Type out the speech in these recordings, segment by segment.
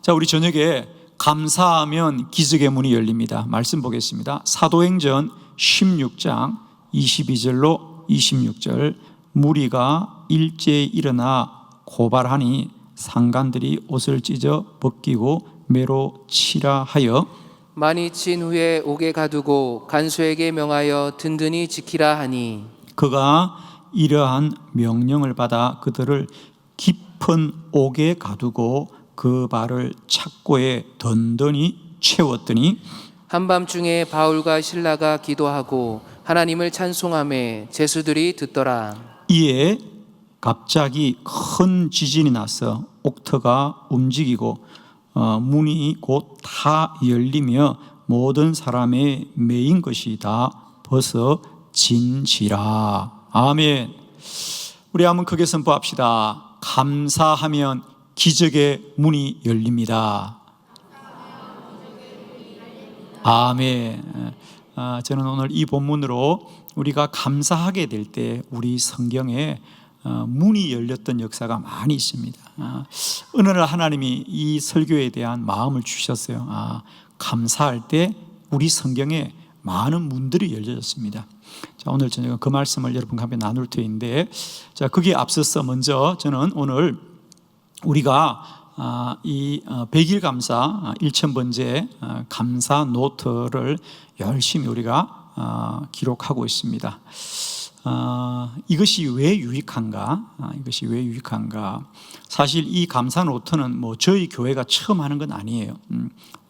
자, 우리 저녁에 감사하면 기적의 문이 열립니다. 말씀 보겠습니다. 사도행전 16장 22절로 26절. 무리가 일제히 일어나 고발하니 상관들이 옷을 찢어 벗기고 매로 치라 하여 많이 친 후에 옥에 가두고 간수에게 명하여 든든히 지키라 하니, 그가 이러한 명령을 받아 그들을 깊은 옥에 가두고 그 발을 착고에 든든히 채웠더니 한밤중에 바울과 실라가 기도하고 하나님을 찬송하며 제수들이 듣더라. 이에 갑자기 큰 지진이 나서 옥터가 움직이고 문이 곧 다 열리며 모든 사람의 매인 것이 다 벗어진지라. 아멘. 우리 한번 크게 선포합시다. 감사하면 기적의 문이 열립니다. 아멘. 저는 오늘 이 본문으로 우리가 감사하게 될 때 우리 성경에 문이 열렸던 역사가 많이 있습니다. 어느 날 하나님이 이 설교에 대한 마음을 주셨어요. 감사할 때 우리 성경에 많은 문들이 열려졌습니다. 자, 오늘 저녁에 그 말씀을 여러분과 함께 나눌 터인데, 자, 거기에 앞서서 먼저 저는 오늘 우리가 이 100일 감사 1000번째 감사 노트를 열심히 우리가 기록하고 있습니다. 이것이 왜 유익한가? 이것이 왜 유익한가? 사실 이 감사 노트는 뭐 저희 교회가 처음 하는 건 아니에요.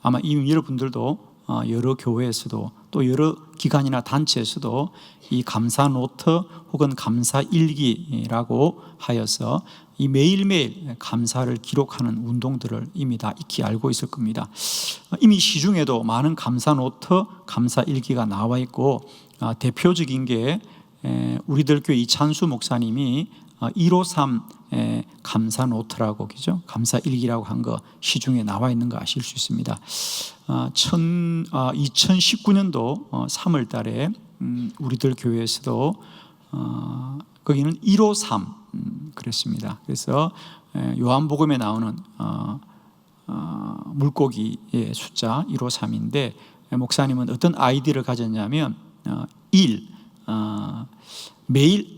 아마 이미 여러분들도 여러 교회에서도 또 여러 기관이나 단체에서도 이 감사 노트 혹은 감사 일기라고 하여서 이 매일매일 감사를 기록하는 운동들을 이미 다 익히 알고 있을 겁니다. 이미 시중에도 많은 감사 노트, 감사 일기가 나와 있고, 대표적인 게 우리들 교회 이찬수 목사님이 153 감사 노트라고, 그죠? 감사 일기라고 한 거 시중에 나와 있는 거 아실 수 있습니다. 2019년도 3월 달에 우리들 교회에서도 거기는 153 그랬습니다. 그래서 요한복음에 나오는 물고기의 숫자 153인데, 목사님은 어떤 아이디어를 가졌냐면 1. 매일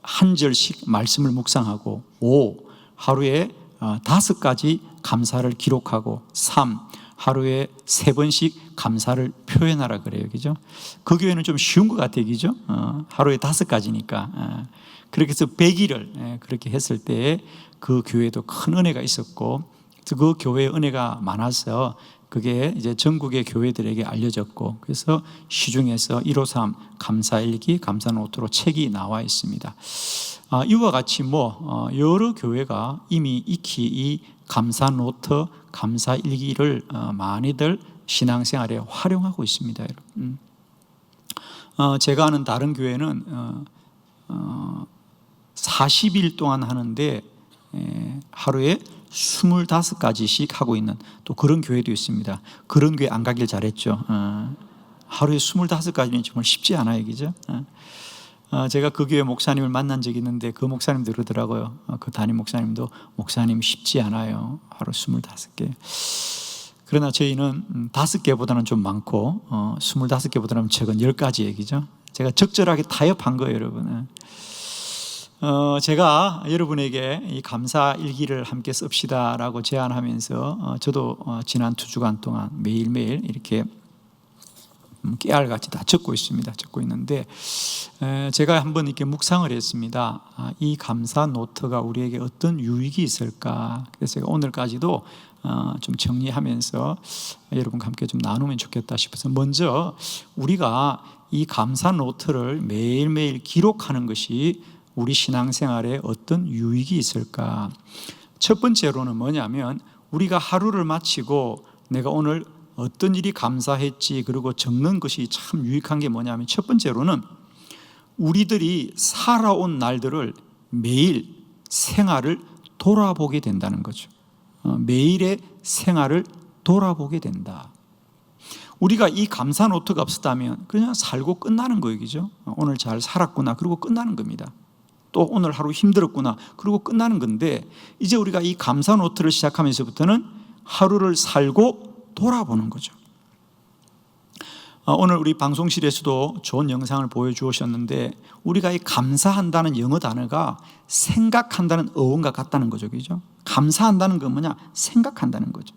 한 절씩 말씀을 묵상하고, 5. 하루에 5가지 감사를 기록하고, 3. 하루에 3번씩 감사를 표현하라 그래요. 그죠? 그 교회는 좀 쉬운 것 같아요. 그죠? 하루에 5가지니까. 그렇게 해서 100일을 그렇게 했을 때 그 교회도 큰 은혜가 있었고, 그 교회의 은혜가 많아서 그게 이제 전국의 교회들에게 알려졌고, 그래서 시중에서 153 감사일기, 감사노트로 책이 나와 있습니다. 이와 같이 여러 교회가 이미 익히 이 감사노트, 감사일기를 많이들 신앙생활에 활용하고 있습니다, 여러분. 제가 아는 다른 교회는 40일 동안 하는데 하루에 25가지씩 하고 있는 또 그런 교회도 있습니다. 그런 교회 안 가길 잘했죠. 하루에 25가지면 정말 쉽지 않아요, 그죠? 제가 그 교회 목사님을 만난 적이 있는데 그 목사님도 그러더라고요. 그 담임 목사님도, 목사님 쉽지 않아요, 하루 25개. 그러나 저희는 5개보다는 좀 많고 25개보다는 적은 10가지 얘기죠. 제가 적절하게 타협한 거예요, 여러분. 제가 여러분에게 이 감사 일기를 함께 씁시다라고 제안하면서 저도 지난 2주간 동안 매일매일 이렇게 깨알같이 다 적고 있습니다. 적고 있는데, 제가 한번 이렇게 묵상을 했습니다. 이 감사 노트가 우리에게 어떤 유익이 있을까? 그래서 제가 오늘까지도 좀 정리하면서 여러분과 함께 좀 나누면 좋겠다 싶어서, 먼저 우리가 이 감사 노트를 매일매일 기록하는 것이 우리 신앙생활에 어떤 유익이 있을까? 첫 번째로는 뭐냐면, 우리가 하루를 마치고 내가 오늘 어떤 일이 감사했지, 그리고 적는 것이 참 유익한 게 뭐냐면, 첫 번째로는 우리들이 살아온 날들을 매일 생활을 돌아보게 된다는 거죠. 매일의 생활을 돌아보게 된다. 우리가 이 감사 노트가 없었다면 그냥 살고 끝나는 거예요, 그죠? 오늘 잘 살았구나, 그리고 끝나는 겁니다. 또 오늘 하루 힘들었구나, 그리고 끝나는 건데, 이제 우리가 이 감사 노트를 시작하면서부터는 하루를 살고 돌아보는 거죠. 오늘 우리 방송실에서도 좋은 영상을 보여주셨는데 우리가 이 감사한다는 영어 단어가 생각한다는 어원과 같다는 거죠. 그죠? 감사한다는 건 뭐냐? 생각한다는 거죠.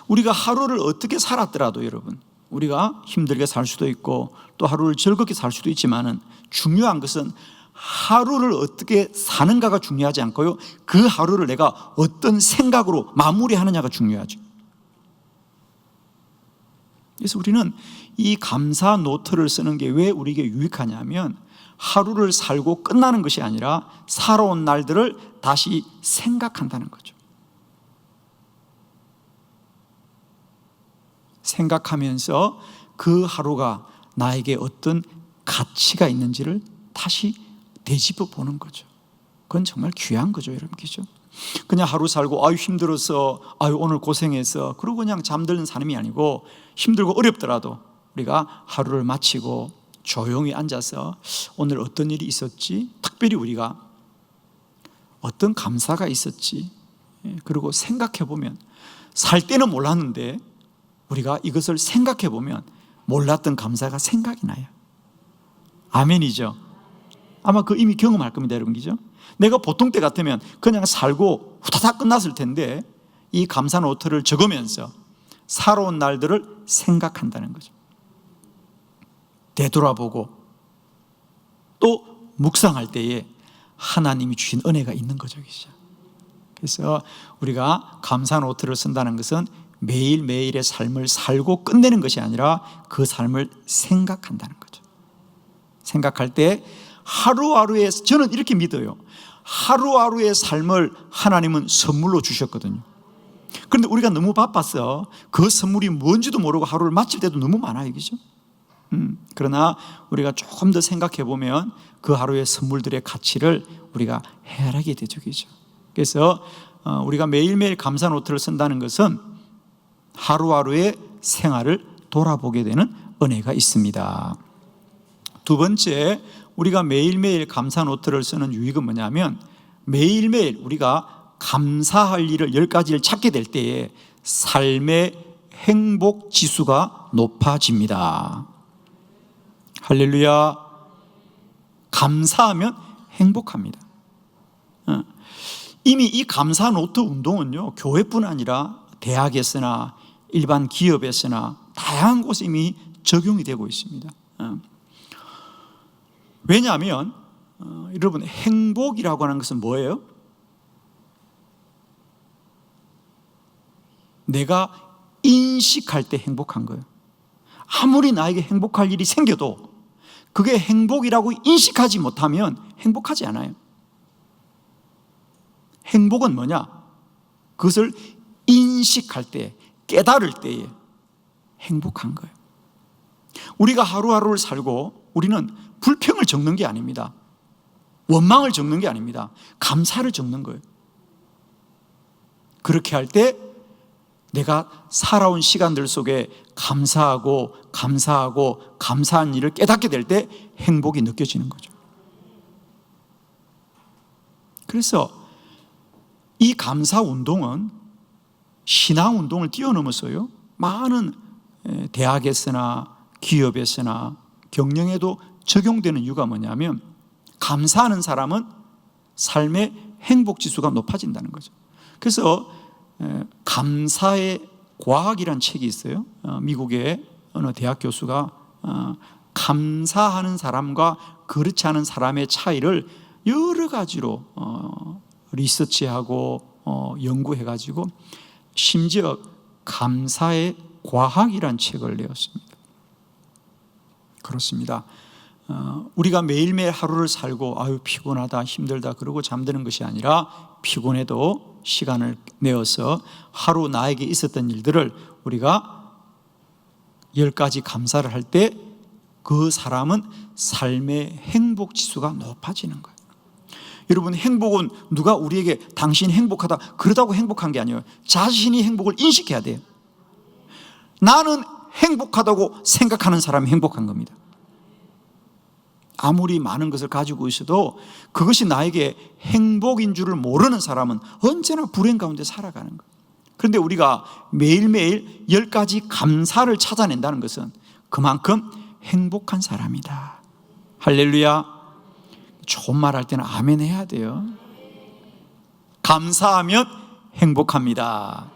우리가 하루를 어떻게 살았더라도 여러분, 우리가 힘들게 살 수도 있고 또 하루를 즐겁게 살 수도 있지만은 중요한 것은 하루를 어떻게 사는가가 중요하지 않고요, 그 하루를 내가 어떤 생각으로 마무리하느냐가 중요하죠. 그래서 우리는 이 감사 노트를 쓰는 게 왜 우리에게 유익하냐면 하루를 살고 끝나는 것이 아니라 살아온 날들을 다시 생각한다는 거죠. 생각하면서 그 하루가 나에게 어떤 가치가 있는지를 다시 되짚어 보는 거죠. 그건 정말 귀한 거죠, 여러분. 그죠? 그냥 하루 살고 아유 힘들어서 아유 오늘 고생해서 그러고 그냥 잠드는 사람이 아니고 힘들고 어렵더라도 우리가 하루를 마치고 조용히 앉아서 오늘 어떤 일이 있었지, 특별히 우리가 어떤 감사가 있었지, 그리고 생각해 보면 살 때는 몰랐는데 우리가 이것을 생각해 보면 몰랐던 감사가 생각이 나요. 아멘이죠. 아마 그 이미 경험할 겁니다, 여러분. 그죠? 내가 보통 때 같으면 그냥 살고 후다닥 끝났을 텐데 이 감사 노트를 적으면서 살아온 날들을 생각한다는 거죠. 되돌아보고 또 묵상할 때에 하나님이 주신 은혜가 있는 거죠. 그래서 우리가 감사 노트를 쓴다는 것은 매일매일의 삶을 살고 끝내는 것이 아니라 그 삶을 생각한다는 거죠. 생각할 때 하루하루의, 저는 이렇게 믿어요. 하루하루의 삶을 하나님은 선물로 주셨거든요. 그런데 우리가 너무 바빠서 그 선물이 뭔지도 모르고 하루를 마칠 때도 너무 많아요. 그죠? 그러나 우리가 조금 더 생각해 보면 그 하루의 선물들의 가치를 우리가 헤아리게 되죠. 그죠? 그래서 우리가 매일매일 감사 노트를 쓴다는 것은 하루하루의 생활을 돌아보게 되는 은혜가 있습니다. 두 번째, 우리가 매일매일 감사 노트를 쓰는 유익은 뭐냐면 매일매일 우리가 감사할 일을 10가지를 찾게 될 때에 삶의 행복 지수가 높아집니다. 할렐루야. 감사하면 행복합니다. 이미 이 감사 노트 운동은요, 교회뿐 아니라 대학에서나 일반 기업에서나 다양한 곳에 이미 적용이 되고 있습니다. 왜냐하면 여러분, 행복이라고 하는 것은 뭐예요? 내가 인식할 때 행복한 거예요. 아무리 나에게 행복할 일이 생겨도 그게 행복이라고 인식하지 못하면 행복하지 않아요. 행복은 뭐냐? 그것을 인식할 때, 깨달을 때에 행복한 거예요. 우리가 하루하루를 살고 우리는 불평을 적는 게 아닙니다. 원망을 적는 게 아닙니다. 감사를 적는 거예요. 그렇게 할 때 내가 살아온 시간들 속에 감사하고 감사한 일을 깨닫게 될 때 행복이 느껴지는 거죠. 그래서 이 감사 운동은 신앙 운동을 뛰어넘어서요, 많은 대학에서나 기업에서나 경영에도 적용되는 이유가 뭐냐면 감사하는 사람은 삶의 행복 지수가 높아진다는 거죠. 그래서 감사의 과학이라는 책이 있어요. 미국의 어느 대학 교수가 감사하는 사람과 그렇지 않은 사람의 차이를 여러 가지로 리서치하고 연구해가지고 심지어 감사의 과학이라는 책을 내었습니다. 그렇습니다. 우리가 매일매일 하루를 살고 아유 피곤하다 힘들다 그러고 잠드는 것이 아니라 피곤해도 시간을 내어서 하루 나에게 있었던 일들을 우리가 10가지 감사를 할 때 그 사람은 삶의 행복 지수가 높아지는 거예요. 여러분, 행복은 누가 우리에게 당신이 행복하다 그러다고 행복한 게 아니에요. 자신이 행복을 인식해야 돼요. 나는 행복하다고 생각하는 사람이 행복한 겁니다. 아무리 많은 것을 가지고 있어도 그것이 나에게 행복인 줄을 모르는 사람은 언제나 불행 가운데 살아가는 거예요. 그런데 우리가 매일매일 10가지 감사를 찾아낸다는 것은 그만큼 행복한 사람이다. 할렐루야. 좋은 말 할 때는 아멘 해야 돼요. 감사하면 행복합니다.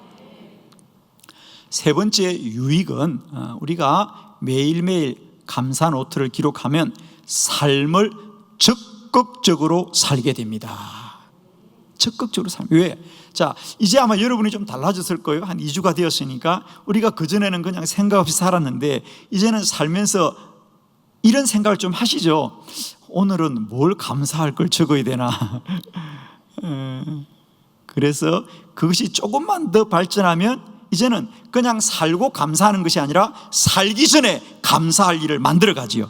세 번째 유익은 우리가 매일매일 감사 노트를 기록하면 삶을 적극적으로 살게 됩니다. 적극적으로 살게. 왜? 자, 이제 아마 여러분이 좀 달라졌을 거예요. 한 2주가 되었으니까. 우리가 그전에는 그냥 생각 없이 살았는데 이제는 살면서 이런 생각을 좀 하시죠. 오늘은 뭘 감사할 걸 적어야 되나. 그래서 그것이 조금만 더 발전하면 이제는 그냥 살고 감사하는 것이 아니라 살기 전에 감사할 일을 만들어 가지요.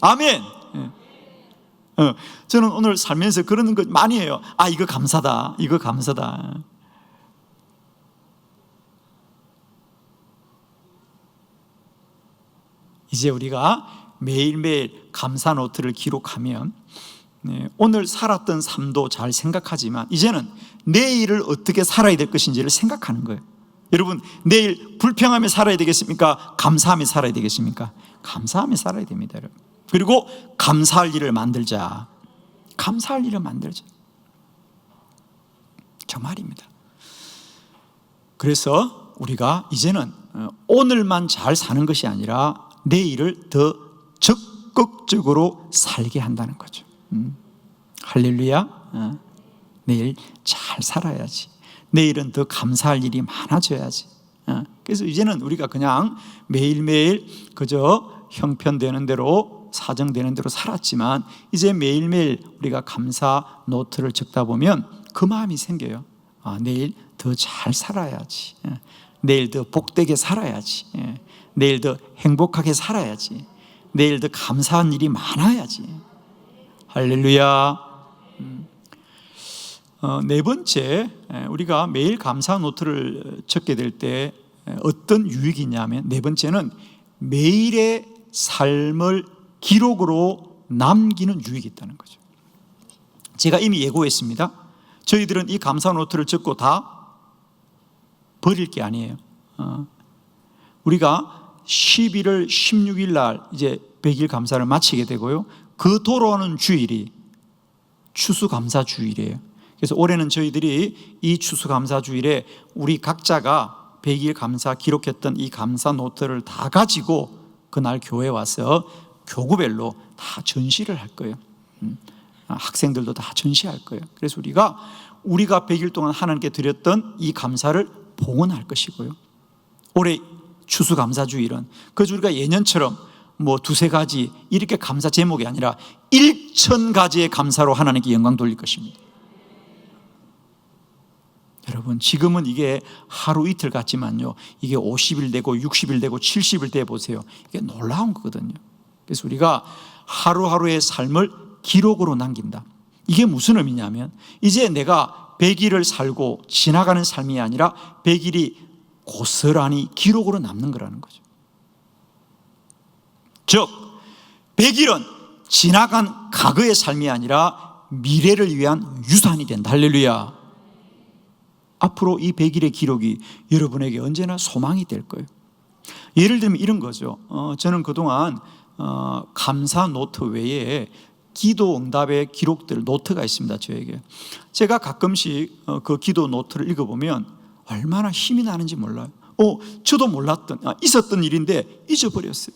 아멘. 저는 오늘 살면서 그런 것 많이 해요. 아, 이거 감사다. 이거 감사다. 이제 우리가 매일매일 감사 노트를 기록하면 오늘 살았던 삶도 잘 생각하지만 이제는 내일을 어떻게 살아야 될 것인지를 생각하는 거예요. 여러분, 내일 불평하며 살아야 되겠습니까? 감사하며 살아야 되겠습니까? 감사하며 살아야 됩니다, 여러분. 그리고 감사할 일을 만들자. 감사할 일을 만들자. 정말입니다. 그래서 우리가 이제는 오늘만 잘 사는 것이 아니라 내일을 더 적극적으로 살게 한다는 거죠. 할렐루야. 내일 잘 살아야지. 내일은 더 감사할 일이 많아져야지. 그래서 이제는 우리가 그냥 매일매일 그저 형편되는 대로 사정되는 대로 살았지만 이제 매일매일 우리가 감사 노트를 적다 보면 그 마음이 생겨요. 내일 더 잘 살아야지. 내일 더 복되게 살아야지. 내일 더 행복하게 살아야지. 내일 더 감사한 일이 많아야지. 할렐루야. 네 번째, 우리가 매일 감사 노트를 적게 될 때 어떤 유익이 있냐면, 네 번째는 매일의 삶을 기록으로 남기는 유익이 있다는 거죠. 제가 이미 예고했습니다. 저희들은 이 감사 노트를 적고 다 버릴 게 아니에요. 우리가 11월 16일 날 이제 100일 감사를 마치게 되고요. 그 돌아오는 주일이 추수감사 주일이에요. 그래서 올해는 저희들이 이 추수감사 주일에 우리 각자가 100일 감사 기록했던 이 감사 노트를 다 가지고 그날 교회에 와서 교구별로 다 전시를 할 거예요. 학생들도 다 전시할 거예요. 그래서 우리가 100일 동안 하나님께 드렸던 이 감사를 봉헌할 것이고요. 올해 추수감사주일은 그저 우리가 예년처럼 뭐 2-3가지 이렇게 감사 제목이 아니라 1000가지의 감사로 하나님께 영광 돌릴 것입니다. 여러분, 지금은 이게 하루 이틀 같지만요, 이게 50일 되고 60일 되고 70일 돼 보세요. 이게 놀라운 거거든요. 그래서 우리가 하루하루의 삶을 기록으로 남긴다. 이게 무슨 의미냐면 이제 내가 100일을 살고 지나가는 삶이 아니라 100일이 고스란히 기록으로 남는 거라는 거죠. 즉 100일은 지나간 과거의 삶이 아니라 미래를 위한 유산이 된다. 할렐루야. 앞으로 이 100일의 기록이 여러분에게 언제나 소망이 될 거예요. 예를 들면 이런 거죠. 저는 그동안 감사 노트 외에 기도 응답의 기록들, 노트가 있습니다. 저에게. 제가 가끔씩 그 기도 노트를 읽어보면 얼마나 힘이 나는지 몰라요. 저도 몰랐던, 있었던 일인데 잊어버렸어요.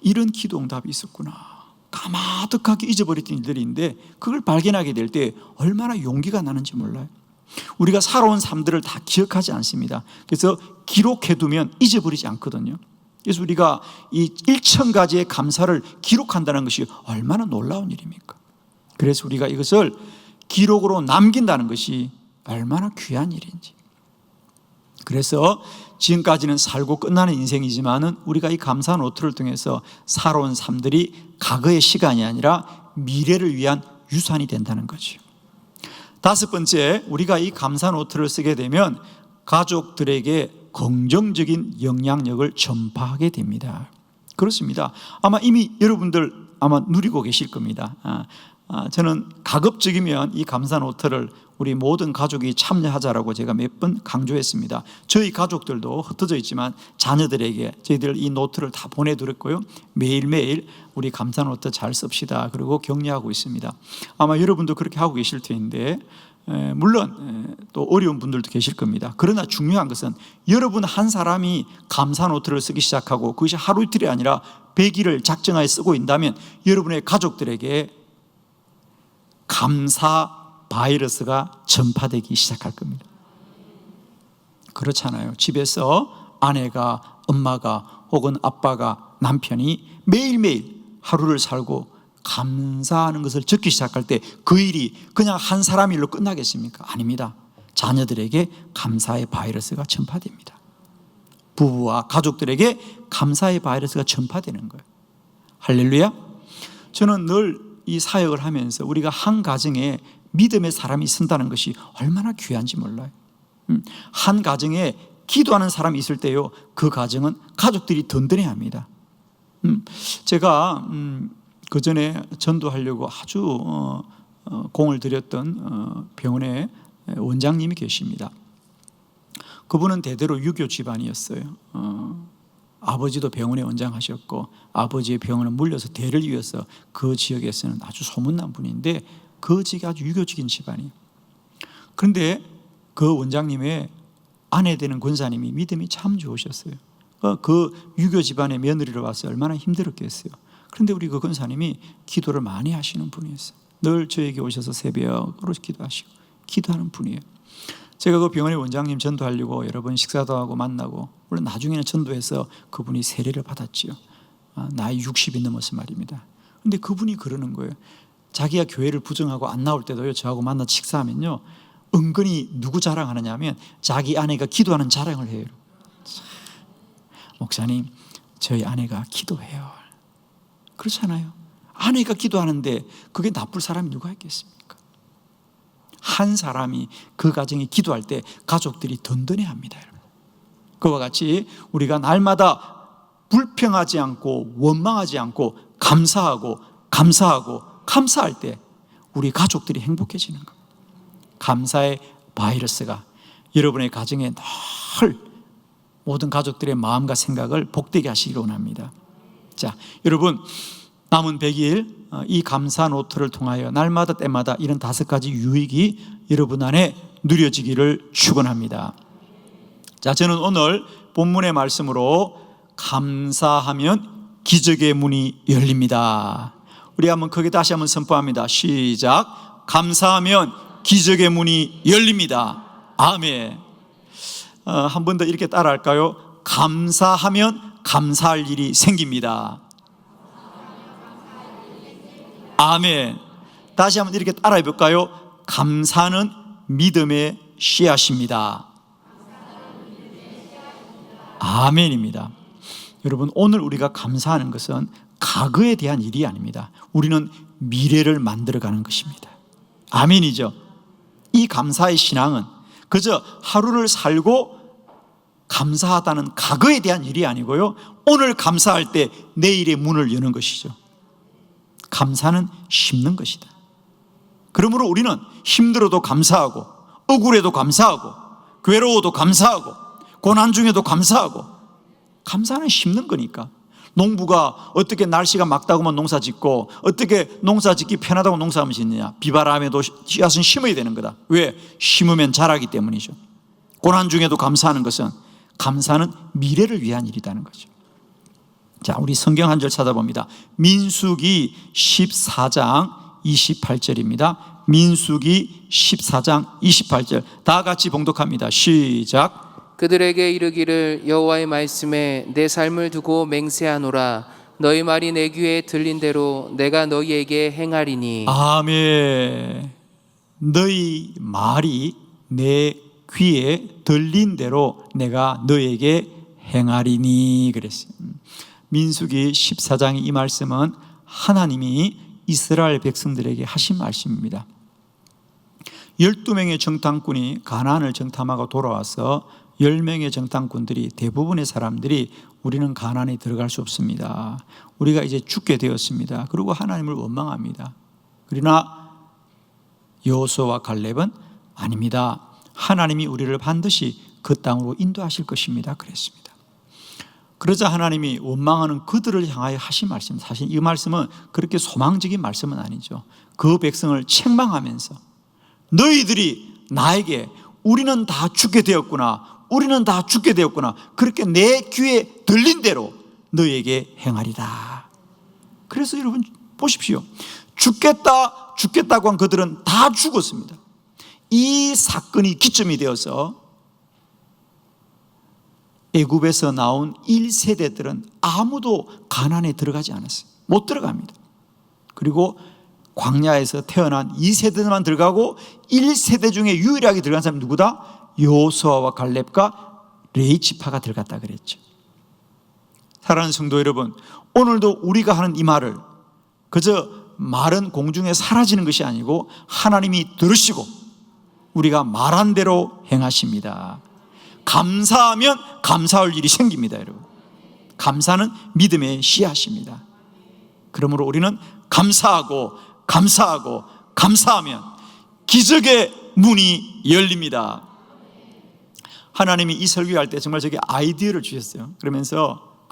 이런 기도 응답이 있었구나. 까마득하게 잊어버렸던 일들인데 그걸 발견하게 될 때 얼마나 용기가 나는지 몰라요. 우리가 살아온 삶들을 다 기억하지 않습니다. 그래서 기록해두면 잊어버리지 않거든요. 그래서 우리가 이 1000가지의 감사를 기록한다는 것이 얼마나 놀라운 일입니까? 그래서 우리가 이것을 기록으로 남긴다는 것이 얼마나 귀한 일인지. 그래서 지금까지는 살고 끝나는 인생이지만은 우리가 이 감사 노트를 통해서 살아온 삶들이 과거의 시간이 아니라 미래를 위한 유산이 된다는 거죠. 5번째, 우리가 이 감사 노트를 쓰게 되면 가족들에게 긍정적인 영향력을 전파하게 됩니다. 그렇습니다. 아마 이미 여러분들 아마 누리고 계실 겁니다. 저는 가급적이면 이 감사 노트를 우리 모든 가족이 참여하자라고 제가 몇 번 강조했습니다. 저희 가족들도 흩어져 있지만 자녀들에게 저희들 이 노트를 다 보내드렸고요. 매일매일 우리 감사 노트 잘 씁시다. 그리고 격려하고 있습니다. 아마 여러분도 그렇게 하고 계실 텐데 물론 또 어려운 분들도 계실 겁니다. 그러나 중요한 것은 여러분 한 사람이 감사 노트를 쓰기 시작하고 그것이 하루 이틀이 아니라 100일을 작정하여 쓰고 있다면 여러분의 가족들에게 감사 바이러스가 전파되기 시작할 겁니다. 그렇잖아요. 집에서 아내가, 엄마가 혹은 아빠가, 남편이 매일매일 하루를 살고 감사하는 것을 적기 시작할 때 그 일이 그냥 한 사람 일로 끝나겠습니까? 아닙니다. 자녀들에게 감사의 바이러스가 전파됩니다. 부부와 가족들에게 감사의 바이러스가 전파되는 거예요. 할렐루야. 저는 늘 이 사역을 하면서 우리가 한 가정에 믿음의 사람이 쓴다는 것이 얼마나 귀한지 몰라요. 한 가정에 기도하는 사람이 있을 때요, 그 가정은 가족들이 든든해합니다. 제가 그 전에 전도하려고 아주 공을 들였던 병원에 원장님이 계십니다. 그분은 대대로 유교 집안이었어요. 아버지도 병원에 원장하셨고 아버지의 병원을 물려서 대를 이어서 그 지역에서는 아주 소문난 분인데 그 지역이 아주 유교적인 집안이에요. 그런데 그 원장님의 아내 되는 권사님이 믿음이 참 좋으셨어요. 그 유교 집안의 며느리로 와서 얼마나 힘들었겠어요. 그런데 우리 그 권사님이 기도를 많이 하시는 분이었어요. 늘 저에게 오셔서 새벽으로 기도하시고 기도하는 분이에요. 제가 그 병원의 원장님 전도하려고 여러 번 식사도 하고 만나고, 물론 나중에는 전도해서 그분이 세례를 받았지요. 나이 60이 넘어서 말입니다. 그런데 그분이 그러는 거예요. 자기가 교회를 부정하고 안 나올 때도요, 저하고 만나서 식사하면요, 은근히 누구 자랑하느냐 하면 자기 아내가 기도하는 자랑을 해요. 목사님, 저희 아내가 기도해요. 그렇잖아요. 아내가 기도하는데 그게 나쁠 사람이 누가 있겠습니까? 한 사람이 그 가정에 기도할 때 가족들이 든든해합니다. 여러분. 그와 같이 우리가 날마다 불평하지 않고 원망하지 않고 감사하고 감사할 때 우리 가족들이 행복해지는 겁니다. 감사의 바이러스가 여러분의 가정에 늘 모든 가족들의 마음과 생각을 복되게 하시기를 원합니다. 자, 여러분, 남은 100일 이 감사 노트를 통하여 날마다 때마다 이런 5가지 유익이 여러분 안에 누려지기를 축원합니다. 자, 저는 오늘 본문의 말씀으로 감사하면 기적의 문이 열립니다. 우리 한번 크게 다시 한번 선포합니다. 시작. 감사하면 기적의 문이 열립니다. 아멘. 한 번 더 이렇게 따라할까요? 감사하면 감사할 일이 생깁니다. 아멘. 다시 한번 이렇게 따라해 볼까요? 감사는 믿음의 씨앗입니다. 아멘입니다. 여러분, 오늘 우리가 감사하는 것은 과거에 대한 일이 아닙니다. 우리는 미래를 만들어가는 것입니다. 아멘이죠. 이 감사의 신앙은 그저 하루를 살고 감사하다는 과거에 대한 일이 아니고요, 오늘 감사할 때 내일의 문을 여는 것이죠. 감사는 심는 것이다. 그러므로 우리는 힘들어도 감사하고, 억울해도 감사하고, 괴로워도 감사하고, 고난 중에도 감사하고. 감사는 심는 거니까. 농부가 어떻게 날씨가 맑다고만 농사 짓고 어떻게 농사 짓기 편하다고 농사하면 짓느냐? 비바람에도 씨앗은 심어야 되는 거다. 왜? 심으면 자라기 때문이죠. 고난 중에도 감사하는 것은, 감사는 미래를 위한 일이라는 거죠. 자, 우리 성경 한 절 찾아봅니다. 민수기 14장 28절입니다. 민수기 14장 28절 다 같이 봉독합니다. 시작. 그들에게 이르기를 여호와의 말씀에 내 삶을 두고 맹세하노라. 너희 말이 내 귀에 들린 대로 내가 너희에게 행하리니. 아멘. 너희 말이 내 귀에 들린 대로 내가 너에게 행하리니 그랬어요. 민수기 14장의 이 말씀은 하나님이 이스라엘 백성들에게 하신 말씀입니다. 12명의 정탐꾼이 가나안을 정탐하고 돌아와서 10명의 정탐꾼들이 대부분의 사람들이 우리는 가나안에 들어갈 수 없습니다. 우리가 이제 죽게 되었습니다. 그리고 하나님을 원망합니다. 그러나 여호수아와 갈렙은 아닙니다. 하나님이 우리를 반드시 그 땅으로 인도하실 것입니다. 그랬습니다. 그러자 하나님이 원망하는 그들을 향하여 하신 말씀, 사실 이 말씀은 그렇게 소망적인 말씀은 아니죠. 그 백성을 책망하면서 너희들이 나에게 우리는 다 죽게 되었구나, 우리는 다 죽게 되었구나, 그렇게 내 귀에 들린 대로 너희에게 행하리다. 그래서 여러분 보십시오. 죽겠다고 한 그들은 다 죽었습니다. 이 사건이 기점이 되어서 애굽에서 나온 1세대들은 아무도 가나안에 들어가지 않았어요. 못 들어갑니다. 그리고 광야에서 태어난 2세대만 들어가고 1세대 중에 유일하게 들어간 사람이 누구다? 여호수아와 갈렙과 레위 지파가 들어갔다 그랬죠. 사랑하는 성도 여러분, 오늘도 우리가 하는 이 말을 그저 말은 공중에 사라지는 것이 아니고 하나님이 들으시고 우리가 말한 대로 행하십니다. 감사하면 감사할 일이 생깁니다, 여러분. 감사는 믿음의 씨앗입니다. 그러므로 우리는 감사하고 감사하면 기적의 문이 열립니다. 하나님이 이 설교할 때 정말 저게 아이디어를 주셨어요. 그러면서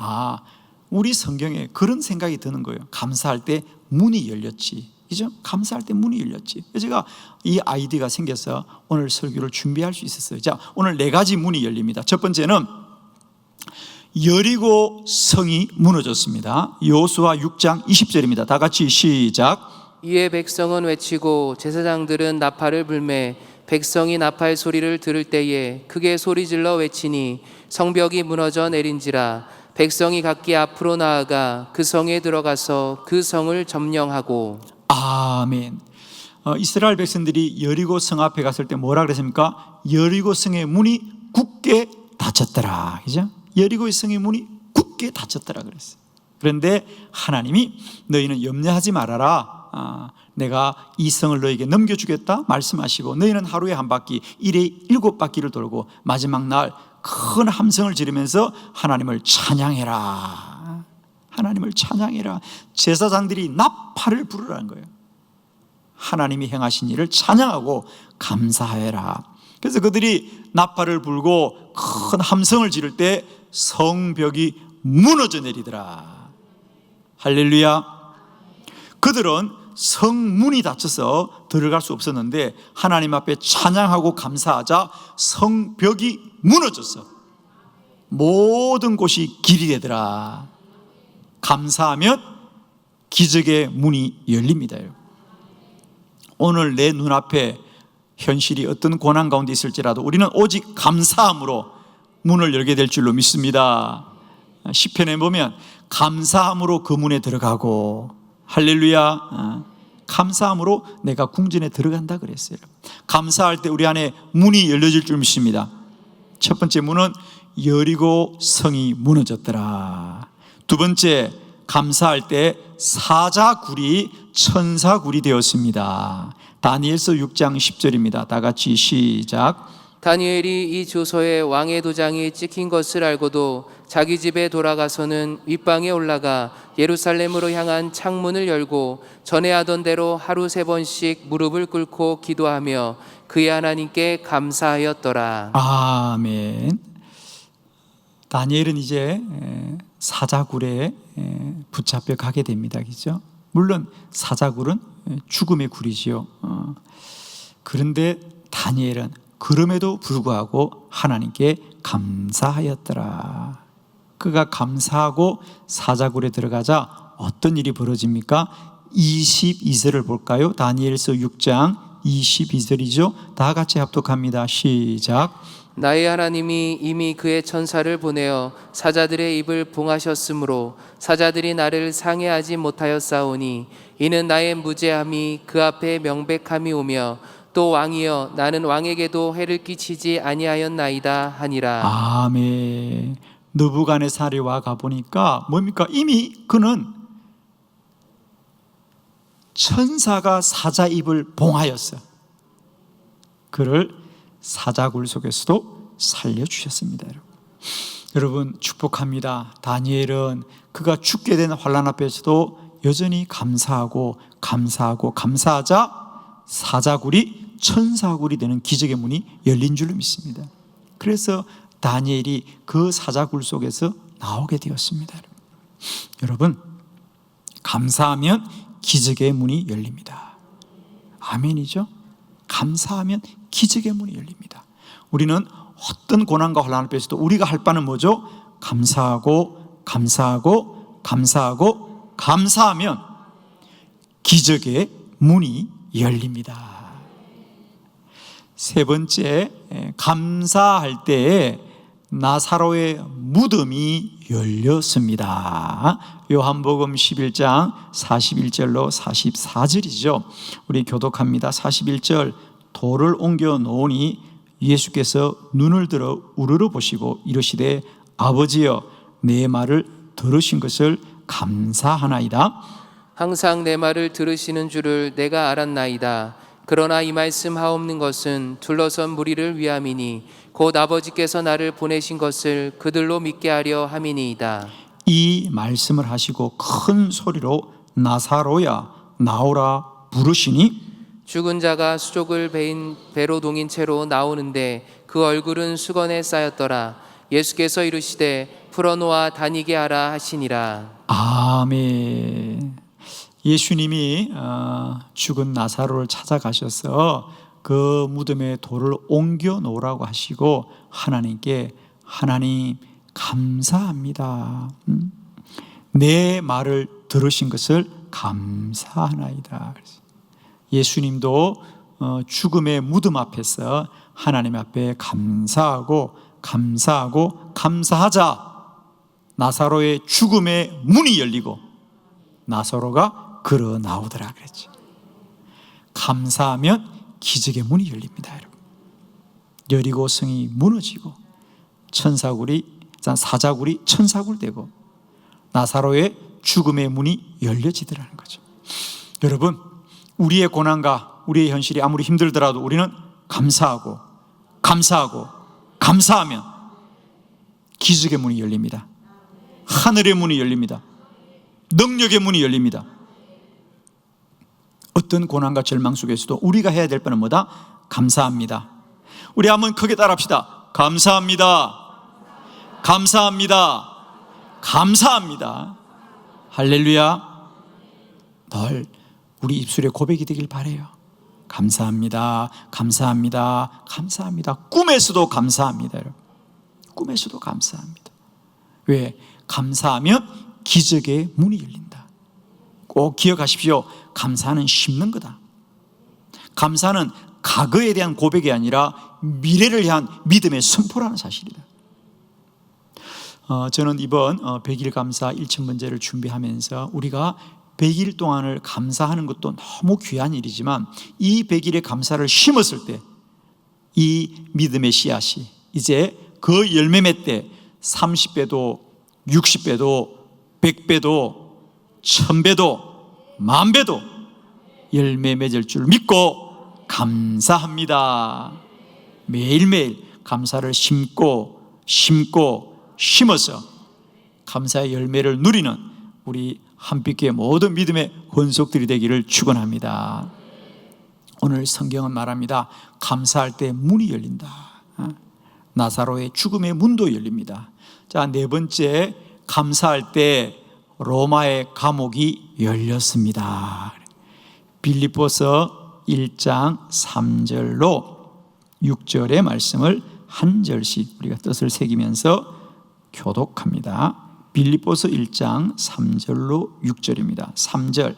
우리 성경에 그런 생각이 드는 거예요. 감사할 때 문이 열렸지, 그죠? 감사할 때 문이 열렸지. 제가 이 아이디어가 생겨서 오늘 설교를 준비할 수 있었어요. 자, 오늘 4가지 문이 열립니다. 첫 번째는 여리고 성이 무너졌습니다. 여호수아 6장 20절입니다. 다 같이 시작. 이에 백성은 외치고 제사장들은 나팔을 불매 백성이 나팔 소리를 들을 때에 크게 소리질러 외치니 성벽이 무너져 내린지라. 백성이 각기 앞으로 나아가 그 성에 들어가서 그 성을 점령하고. 아멘. 이스라엘 백성들이 여리고 성 앞에 갔을 때 뭐라 그랬습니까? 여리고 성의 문이 굳게 닫혔더라, 그죠? 여리고의 성의 문이 굳게 닫혔더라 그랬어요. 그런데 하나님이 너희는 염려하지 말아라, 내가 이 성을 너에게 넘겨주겠다 말씀하시고, 너희는 하루에 한 바퀴, 일에 7바퀴를 돌고 마지막 날 큰 함성을 지르면서 하나님을 찬양해라. 하나님을 찬양해라. 제사장들이 나팔을 부르라는 거예요. 하나님이 행하신 일을 찬양하고 감사해라. 그래서 그들이 나팔을 불고 큰 함성을 지를 때 성벽이 무너져 내리더라. 할렐루야. 그들은 성문이 닫혀서 들어갈 수 없었는데 하나님 앞에 찬양하고 감사하자 성벽이 무너졌어. 모든 곳이 길이 되더라. 감사하면 기적의 문이 열립니다. 오늘 내 눈앞에 현실이 어떤 고난 가운데 있을지라도 우리는 오직 감사함으로 문을 열게 될 줄로 믿습니다. 시편에 보면 감사함으로 그 문에 들어가고, 할렐루야, 감사함으로 내가 궁전에 들어간다 그랬어요. 감사할 때 우리 안에 문이 열려질 줄 믿습니다. 첫 번째 문은 여리고 성이 무너졌더라. 두 번째, 감사할 때 사자굴이 천사굴이 되었습니다. 다니엘서 6장 10절입니다. 다 같이 시작. 다니엘이 이 조서에 왕의 도장이 찍힌 것을 알고도 자기 집에 돌아가서는 윗방에 올라가 예루살렘으로 향한 창문을 열고 전에 하던 대로 하루 3번씩 무릎을 꿇고 기도하며 그의 하나님께 감사하였더라. 아멘. 다니엘은 이제 사자굴에 붙잡혀 가게 됩니다. 그죠? 물론 사자굴은 죽음의 굴이지요. 그런데 다니엘은 그럼에도 불구하고 하나님께 감사하였더라. 그가 감사하고 사자굴에 들어가자 어떤 일이 벌어집니까? 22절을 볼까요? 다니엘서 6장 22절이죠. 다 같이 합독합니다. 시작. 나의 하나님이 이미 그의 천사를 보내어 사자들의 입을 봉하셨으므로 사자들이 나를 상해하지 못하였사오니 이는 나의 무죄함이 그 앞에 명백함이 오며 또 왕이여 나는 왕에게도 해를 끼치지 아니하였나이다 하니라. 아멘. 느부갓네살이 와 가보니까 뭡니까? 이미 그는 천사가 사자 입을 봉하였어. 그를 사자굴 속에서도 살려주셨습니다. 여러분 축복합니다. 다니엘은 그가 죽게 된 환난 앞에서도 여전히 감사하자 사자굴이 천사굴이 되는 기적의 문이 열린 줄로 믿습니다. 그래서 다니엘이 그 사자굴 속에서 나오게 되었습니다. 여러분 감사하면 기적의 문이 열립니다. 아멘이죠? 감사하면 기적의 문이 열립니다. 우리는 어떤 고난과 환난 앞에서도 우리가 할 바는 뭐죠? 감사하면 기적의 문이 열립니다. 세 번째, 감사할 때에 나사로의 무덤이 열렸습니다. 요한복음 11장 41절로 44절이죠. 우리 교독합니다. 41절, 돌을 옮겨 놓으니 예수께서 눈을 들어 우러러 보시고 이르시되 아버지여 내 말을 들으신 것을 감사하나이다. 항상 내 말을 들으시는 줄을 내가 알았나이다. 그러나 이 말씀 하옵는 것은 둘러선 무리를 위함이니 곧 아버지께서 나를 보내신 것을 그들로 믿게 하려 함이니이다. 이 말씀을 하시고 큰 소리로 나사로야 나오라 부르시니 죽은 자가 수족을 배로 동인 채로 나오는데 그 얼굴은 수건에 쌓였더라. 예수께서 이르시되 풀어놓아 다니게 하라 하시니라. 아멘. 예수님이 죽은 나사로를 찾아가셔서 그 무덤에 돌을 옮겨 놓으라고 하시고 하나님께 하나님 감사합니다. 내 말을 들으신 것을 감사하나이다. 예수님도 죽음의 무덤 앞에서 하나님 앞에 감사하자 나사로의 죽음의 문이 열리고 나사로가 걸어 나오더라 그랬죠. 감사하면 기적의 문이 열립니다, 여러분. 여리고 성이 무너지고 사자굴이 천사굴 되고 나사로의 죽음의 문이 열려지더라는 거죠. 여러분, 우리의 고난과 우리의 현실이 아무리 힘들더라도 우리는 감사하면 기적의 문이 열립니다. 하늘의 문이 열립니다. 능력의 문이 열립니다. 어떤 고난과 절망 속에서도 우리가 해야 될 바는 뭐다? 감사합니다. 우리 한번 크게 따라합시다. 감사합니다. 할렐루야. 늘 우리 입술에 고백이 되길 바라요. 감사합니다. 꿈에서도 감사합니다. 여러분. 꿈에서도 감사합니다. 왜? 감사하면 기적의 문이 열린다. 꼭 기억하십시오. 감사는 심는 거다. 감사는 과거에 대한 고백이 아니라 미래를 향한 믿음의 선포라는 사실이다. 저는 이번 100일 감사 1000번째를 준비하면서 우리가 100일 동안을 감사하는 것도 너무 귀한 일이지만 이 100일의 감사를 심었을 때 이 믿음의 씨앗이 이제 그 열매 맺때 30배도 60배도 100배도 1000배도 10,000배도 열매 맺을 줄 믿고 감사합니다. 매일매일 감사를 심어서 감사의 열매를 누리는 우리 한빛교회 모든 믿음의 권속들이 되기를 축원합니다. 오늘 성경은 말합니다. 감사할 때 문이 열린다. 나사로의 죽음의 문도 열립니다. 자, 네 번째, 감사할 때 로마의 감옥이 열렸습니다. 빌립보서 1장 3절로 6절의 말씀을 한 절씩 우리가 뜻을 새기면서 교독합니다. 빌립보서 1장 3절로 6절입니다. 3절,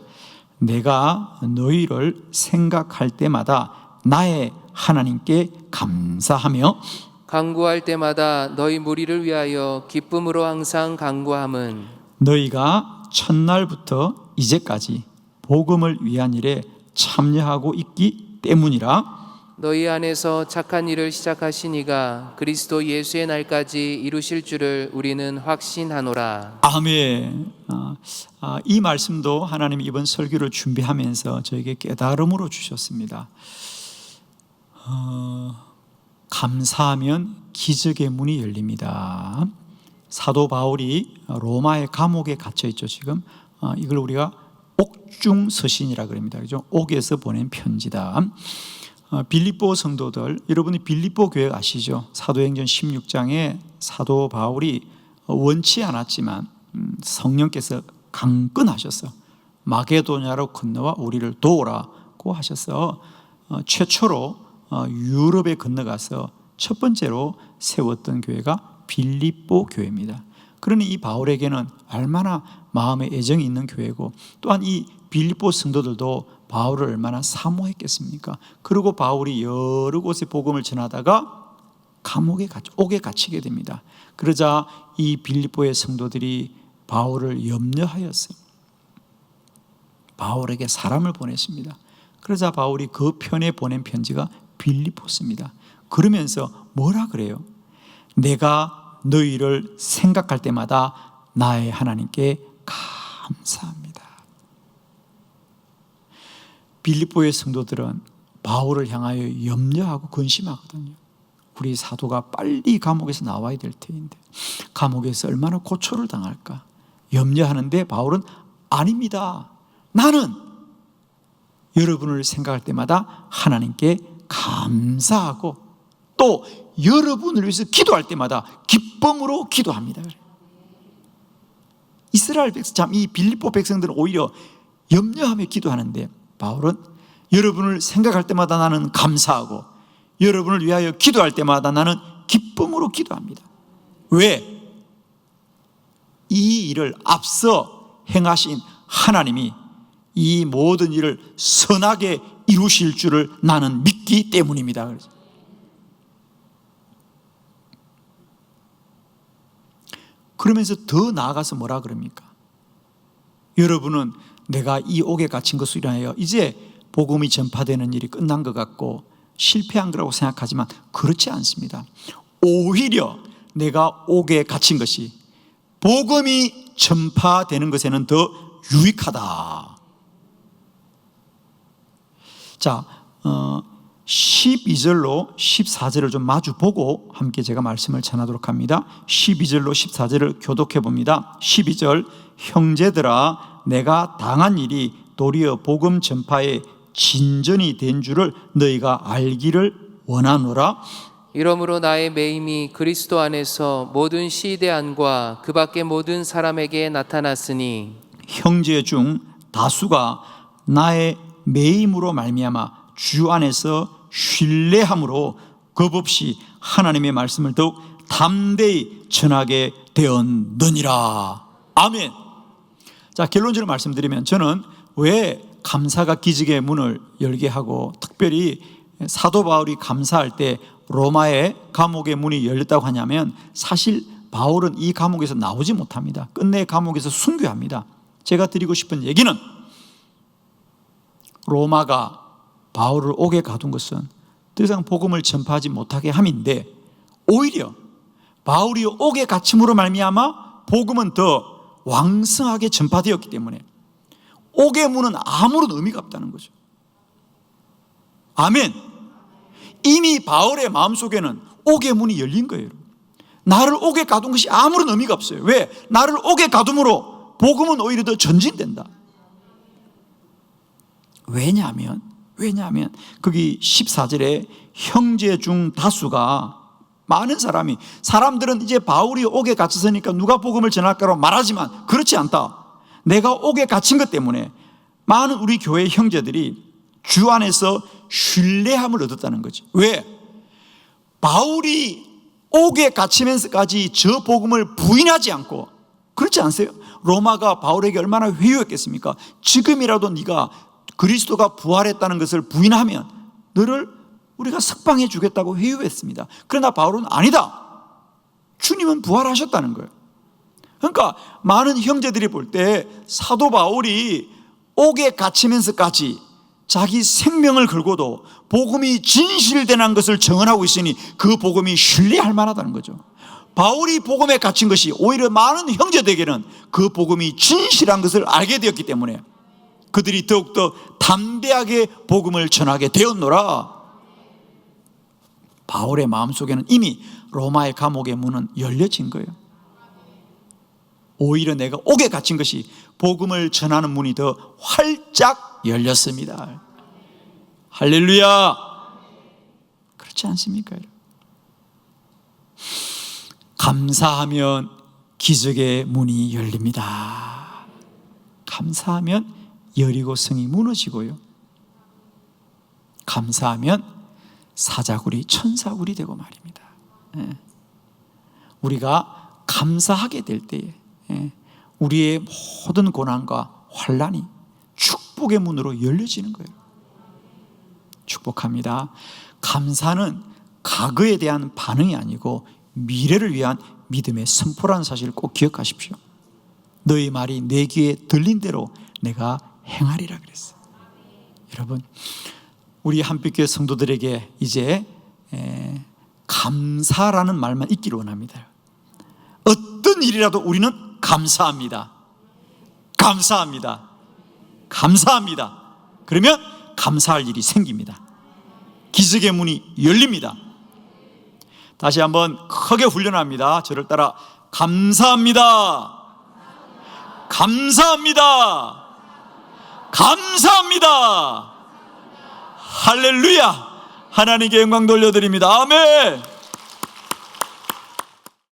내가 너희를 생각할 때마다 나의 하나님께 감사하며 간구할 때마다 너희 무리를 위하여 기쁨으로 항상 간구함은 너희가 첫날부터 이제까지 복음을 위한 일에 참여하고 있기 때문이라. 너희 안에서 착한 일을 시작하신 이가 그리스도 예수의 날까지 이루실 줄을 우리는 확신하노라. 아멘. 이 말씀도 하나님이 이번 설교를 준비하면서 저에게 깨달음으로 주셨습니다. 감사하면 기적의 문이 열립니다. 사도 바울이 로마의 감옥에 갇혀 있죠. 지금 이걸 우리가 옥중서신이라 그럽니다. 그죠? 옥에서 보낸 편지다. 빌립보 성도들, 여러분이 빌립보 교회 아시죠? 사도행전 16장에 사도 바울이 원치 않았지만 성령께서 강권하셔서 마게도냐로 건너와 우리를 도우라고 하셔서 최초로 유럽에 건너가서 첫 번째로 세웠던 교회가 빌립보 교회입니다. 그러니 이 바울에게는 얼마나 마음에 애정이 있는 교회고, 또한 이 빌립보 성도들도 바울을 얼마나 사모했겠습니까? 그리고 바울이 여러 곳에 복음을 전하다가 옥에 갇히게 됩니다. 그러자 이 빌립보의 성도들이 바울을 염려하였어요. 바울에게 사람을 보냈습니다. 그러자 바울이 그 편에 보낸 편지가 빌립보서입니다. 그러면서 뭐라 그래요? 내가 너희를 생각할 때마다 나의 하나님께 감사합니다. 빌립보의 성도들은 바울을 향하여 염려하고 근심하거든요. 우리 사도가 빨리 감옥에서 나와야 될 터인데 감옥에서 얼마나 고초를 당할까 염려하는데, 바울은 아닙니다. 나는 여러분을 생각할 때마다 하나님께 감사하고 또 여러분을 위해서 기도할 때마다 기쁨으로 기도합니다. 이스라엘 백성, 참 이 빌립보 백성들은 오히려 염려하며 기도하는데, 바울은 여러분을 생각할 때마다 나는 감사하고 여러분을 위하여 기도할 때마다 나는 기쁨으로 기도합니다. 왜? 이 일을 앞서 행하신 하나님이 이 모든 일을 선하게 이루실 줄을 나는 믿기 때문입니다. 그러면서 더 나아가서 뭐라 그럽니까? 여러분은 내가 이 옥에 갇힌 것으로 인하여 이제 복음이 전파되는 일이 끝난 것 같고 실패한 거라고 생각하지만 그렇지 않습니다. 오히려 내가 옥에 갇힌 것이 복음이 전파되는 것에는 더 유익하다. 자, 12절로 14절을 좀 마주 보고 함께 제가 말씀을 전하도록 합니다. 12절로 14절을 교독해 봅니다. 12절, 형제들아 내가 당한 일이 도리어 복음 전파에 진전이 된 줄을 너희가 알기를 원하노라. 이러므로 나의 매임이 그리스도 안에서 모든 시대 안과 그 밖의 모든 사람에게 나타났으니 형제 중 다수가 나의 매임으로 말미암아 주 안에서 신뢰함으로 겁없이 하나님의 말씀을 더욱 담대히 전하게 되었느니라. 아멘. 자, 결론적으로 말씀드리면 저는 왜 감사가 기적의 문을 열게 하고 특별히 사도 바울이 감사할 때 로마의 감옥의 문이 열렸다고 하냐면, 사실 바울은 이 감옥에서 나오지 못합니다. 끝내 감옥에서 순교합니다. 제가 드리고 싶은 얘기는 로마가 바울을 옥에 가둔 것은 더 이상 복음을 전파하지 못하게 함인데, 오히려 바울이 옥에 갇힘으로 말미암아 복음은 더 왕성하게 전파되었기 때문에 옥의 문은 아무런 의미가 없다는 거죠. 아멘. 이미 바울의 마음속에는 옥의 문이 열린 거예요. 나를 옥에 가둔 것이 아무런 의미가 없어요. 왜? 나를 옥에 가둠으로 복음은 오히려 더 전진된다. 왜냐하면 거기 14절에 형제 중 다수가, 많은 사람들은 이제 바울이 옥에 갇혔으니까 누가 복음을 전할까라고 말하지만 그렇지 않다. 내가 옥에 갇힌 것 때문에 많은 우리 교회 형제들이 주 안에서 신뢰함을 얻었다는 거죠. 왜? 바울이 옥에 갇히면서까지 저 복음을 부인하지 않고, 그렇지 않으세요? 로마가 바울에게 얼마나 회유했겠습니까? 지금이라도 네가 그리스도가 부활했다는 것을 부인하면 너를 우리가 석방해 주겠다고 회유했습니다. 그러나 바울은 아니다. 주님은 부활하셨다는 거예요. 그러니까 많은 형제들이 볼 때 사도 바울이 옥에 갇히면서까지 자기 생명을 걸고도 복음이 진실되는 것을 정언하고 있으니 그 복음이 신뢰할 만하다는 거죠. 바울이 복음에 갇힌 것이 오히려 많은 형제들에게는 그 복음이 진실한 것을 알게 되었기 때문에 그들이 더욱더 담대하게 복음을 전하게 되었노라. 바울의 마음속에는 이미 로마의 감옥의 문은 열려진 거예요. 오히려 내가 옥에 갇힌 것이 복음을 전하는 문이 더 활짝 열렸습니다. 할렐루야. 그렇지 않습니까? 감사하면 기적의 문이 열립니다. 감사하면 여리고 성이 무너지고요, 감사하면 사자굴이 천사굴이 되고 말입니다. 우리가 감사하게 될 때에 우리의 모든 고난과 환난이 축복의 문으로 열려지는 거예요. 축복합니다. 감사는 과거에 대한 반응이 아니고 미래를 위한 믿음의 선포라는 사실을 꼭 기억하십시오. 너희 말이 내 귀에 들린 대로 내가 행하리라 그랬어요. 여러분, 우리 한빛교회 성도들에게 이제 감사라는 말만 있기를 원합니다. 어떤 일이라도 우리는 감사합니다. 감사합니다. 감사합니다. 그러면 감사할 일이 생깁니다. 기적의 문이 열립니다. 다시 한번 크게 훈련합니다. 저를 따라 감사합니다. 감사합니다. 감사합니다. 할렐루야. 하나님께 영광 돌려드립니다. 아멘.